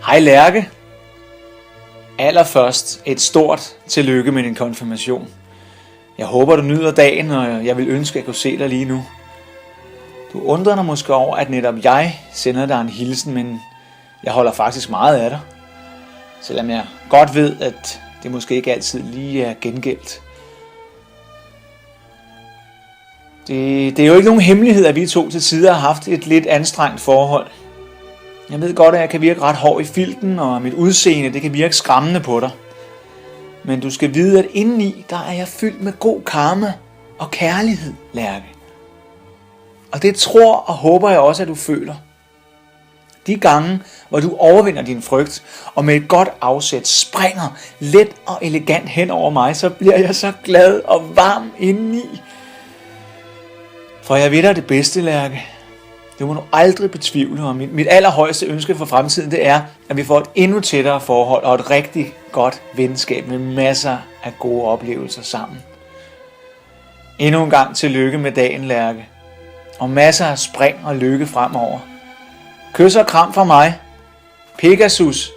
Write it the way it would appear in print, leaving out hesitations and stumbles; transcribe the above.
Hej Lærke. Allerførst et stort tillykke med din konfirmation. Jeg håber, du nyder dagen, og jeg vil ønske, at jeg kunne se dig lige nu. Du undrer dig måske over, at netop jeg sender dig en hilsen, men jeg holder faktisk meget af dig. Selvom jeg godt ved, at det måske ikke altid lige er gengældt. Det er jo ikke nogen hemmelighed, at vi to til tider har haft et lidt anstrengt forhold. Jeg ved godt, at jeg kan virke ret hård i filten, og mit udseende det kan virke skræmmende på dig. Men du skal vide, at indeni, der er jeg fyldt med god karma og kærlighed, Lærke. Og det tror og håber jeg også, at du føler. De gange, hvor du overvinder din frygt, og med et godt afsæt springer let og elegant hen over mig, så bliver jeg så glad og varm indeni. For jeg ved dig det bedste, Lærke. Det må du aldrig betvivle, og mit allerhøjeste ønske for fremtiden, det er, at vi får et endnu tættere forhold og et rigtig godt venskab med masser af gode oplevelser sammen. Endnu en gang tillykke med dagen, Lærke, og masser af spring og lykke fremover. Kys og kram fra mig, Pegasus.